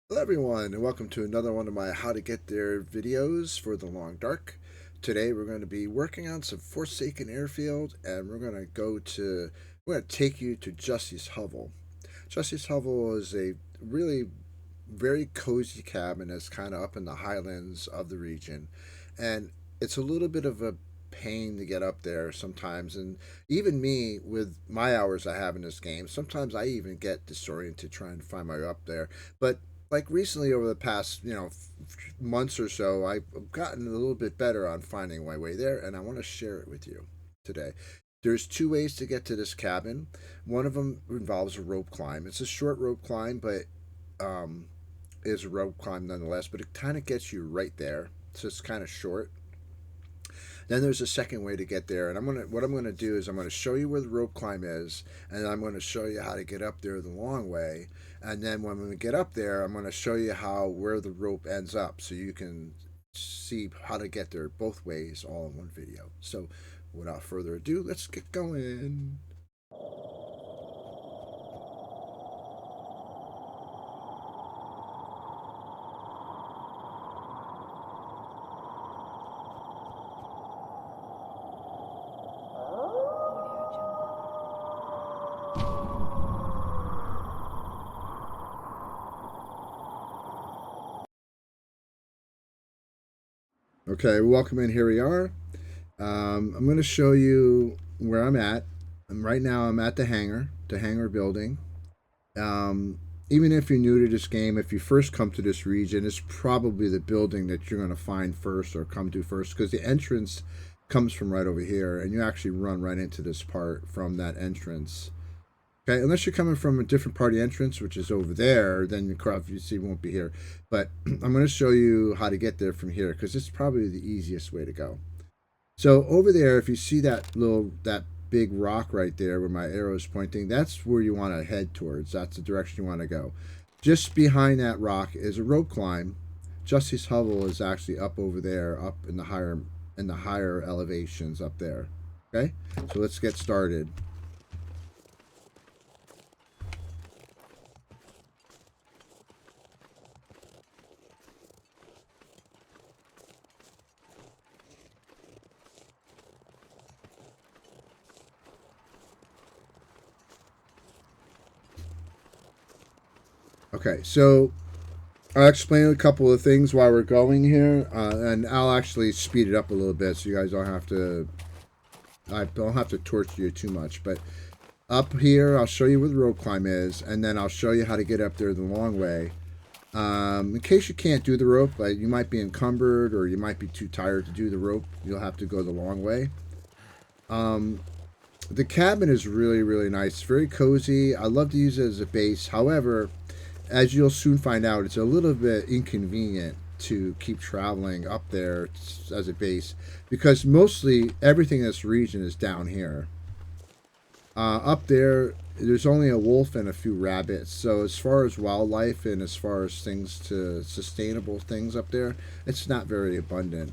Hello everyone and welcome to another one of my how to get there videos for the long dark. Today we're going to be working on some Forsaken Airfield and we're going to take you to Justy's Hovel. Justy's Hovel is a really very cozy cabin that's kind of up in the highlands of the region, and it's a little bit of a pain to get up there sometimes. And even me, with my hours I have in this game, sometimes I even get disoriented trying to find my way up there. But like recently, over the past months or so, I've gotten a little bit better on finding my way there, and I want to share it with you today. There's two ways to get to this cabin. One of them involves a rope climb. It's a short rope climb, but um, is a rope climb nonetheless, but it kind of gets you right there. So it's kind of short. Then there's a second way to get there, and what I'm gonna do is I'm gonna show you where the rope climb is, and I'm gonna show you how to get up there the long way. And then when we get up there, I'm gonna show you how where the rope ends up, so you can see how to get there both ways all in one video. So without further ado, let's get going. Okay, welcome in. Here we are. I'm going to show you where I'm at. Right now I'm at the hangar building. Um, Even if you're new to this game, if you first come to this region, it's probably the building that you're going to find first or come to first, because the entrance comes from right over here, and you actually run right into this part from that entrance. Okay, unless you're coming from a different party entrance, which is over there, then your car obviously won't be here. But I'm going to show you how to get there from here, because it's probably the easiest way to go. So over there, if you see that big rock right there where my arrow is pointing, that's where you want to head towards. That's the direction you want to go. Just behind that rock is a rope climb. Justy's Hovel is actually up over there, up in the higher elevations up there. Okay, so let's get started. Okay, so I'll explain a couple of things while we're going here, and I'll actually speed it up a little bit so you guys don't have to. I don't have to torture you too much, but up here, I'll show you where the rope climb is, and then I'll show you how to get up there the long way. In case you can't do the rope, like you might be encumbered or you might be too tired to do the rope, you'll have to go the long way. Um, the cabin is really, really nice. Very cozy. I love to use it as a base. However, as you'll soon find out, it's a little bit inconvenient to keep traveling up there as a base, because mostly everything in this region is down here. Up there, there's only a wolf and a few rabbits. So as far as wildlife and as far as things to sustainable things up there, it's not very abundant.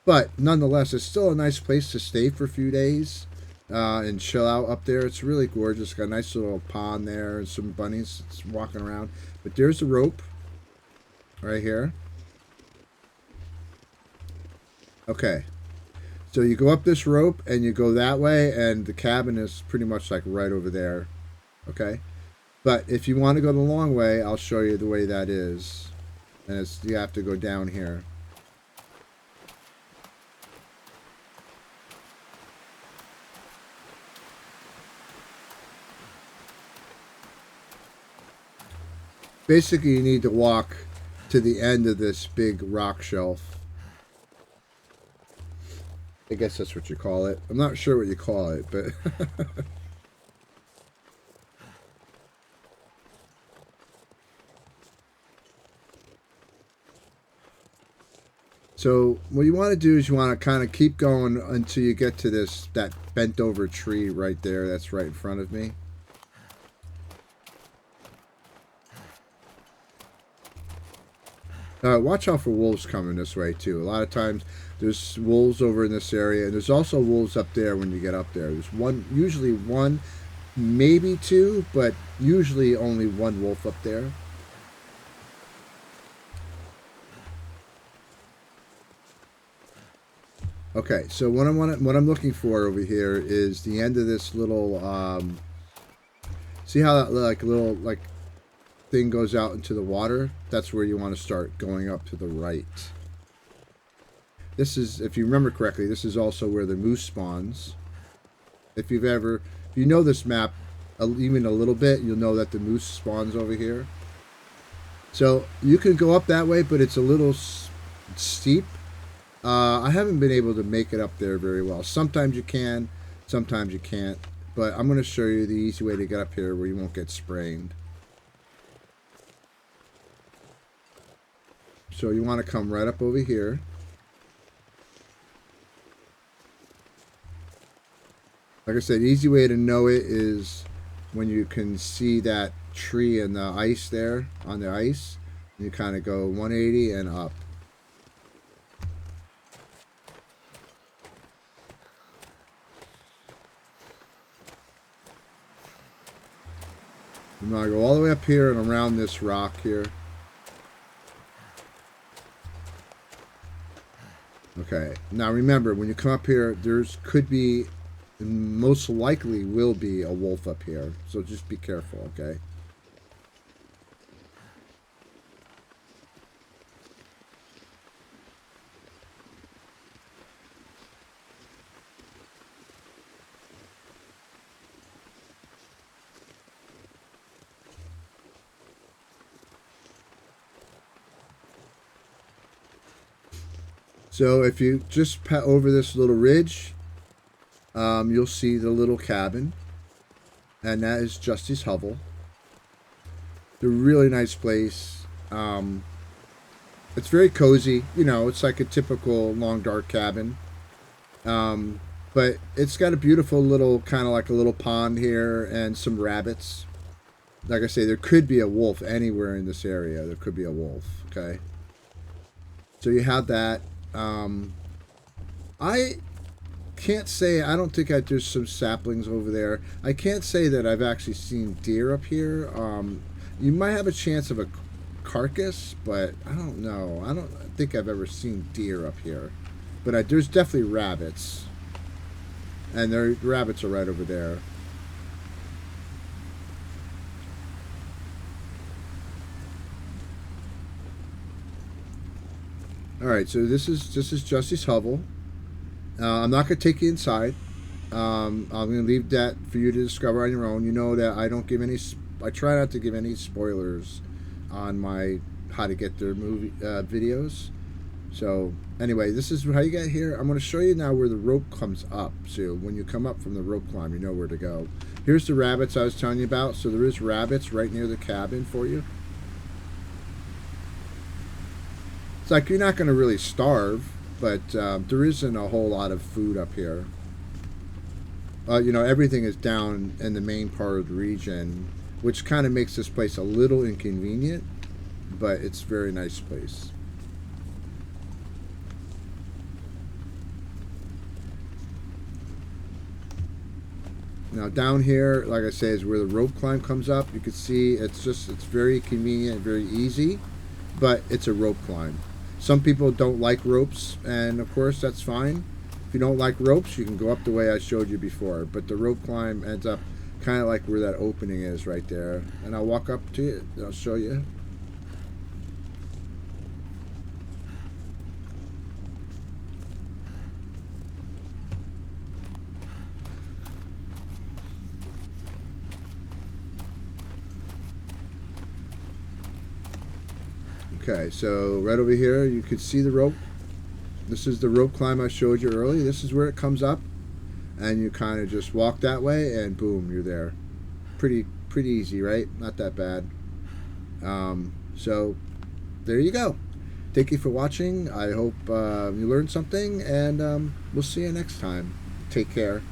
But nonetheless, it's still a nice place to stay for a few days and chill out up there. It's really gorgeous. Got a nice little pond there and some bunnies walking around. But there's a rope right here. Okay. So you go up this rope and you go that way, and the cabin is pretty much like right over there. Okay. But if you want to go the long way, I'll show you the way that is. And you have to go down here. Basically, you need to walk to the end of this big rock shelf. I guess that's what you call it. I'm not sure what you call it, but so what you want to do is you want to kind of keep going until you get to that bent over tree right there. That's right in front of me. Watch out for wolves coming this way too. A lot of times there's wolves over in this area, and there's also wolves up there when you get up there. There's usually one, maybe two, but usually only one wolf up there. Okay, so what I'm looking for over here is the end of this little. See how that like little like thing goes out into the water? That's where you want to start going up to the right. This is, if you remember correctly, this is also where the moose spawns. If you know this map even a little bit, you'll know that the moose spawns over here. So you can go up that way, but it's a little steep. I haven't been able to make it up there very well. Sometimes you can, sometimes you can't. But I'm going to show you the easy way to get up here where you won't get sprained. So you want to come right up over here. Like I said, the easy way to know it is when you can see that tree and the ice there on the ice. You kind of go 180 and up. I'm going to go all the way up here and around this rock here. Okay, now remember, when you come up here, could be, most likely will be a wolf up here. So just be careful, okay? So if you just pat over this little ridge, you'll see the little cabin. And that is Justy's Hovel. It's a really nice place. It's very cozy. You know, it's like a typical long dark cabin. But it's got a beautiful little, kind of like a little pond here and some rabbits. Like I say, there could be a wolf anywhere in this area. There could be a wolf, okay? So you have that. I can't say, I don't think there's some saplings over there. I can't say that I've actually seen deer up here. You might have a chance of a carcass, but I don't know. I don't think I've ever seen deer up here. But there's definitely rabbits. And the rabbits are right over there. Alright, so this is Justy's Hovel. I'm not going to take you inside. I'm going to leave that for you to discover on your own. You know that I don't give any. I try not to give any spoilers on my how to get there movie videos. So anyway, this is how you get here. I'm going to show you now where the rope comes up. So when you come up from the rope climb, you know where to go. Here's the rabbits I was telling you about. So there is rabbits right near the cabin for you. It's like you're not going to really starve, but there isn't a whole lot of food up here. You know, everything is down in the main part of the region, which kind of makes this place a little inconvenient, but it's a very nice place. Now down here, like I say, is where the rope climb comes up. You can see it's very convenient, very easy, but it's a rope climb. Some people don't like ropes, and of course that's fine. If you don't like ropes, you can go up the way I showed you before, but the rope climb ends up kind of like where that opening is right there. And I'll walk up to it, and I'll show you. Okay, so right over here you can see the rope. This is the rope climb I showed you earlier. This is where it comes up, and you kind of just walk that way and boom, you're there. Pretty easy, right? Not that bad. So there you go. Thank you for watching. I hope you learned something, and we'll see you next time. Take care.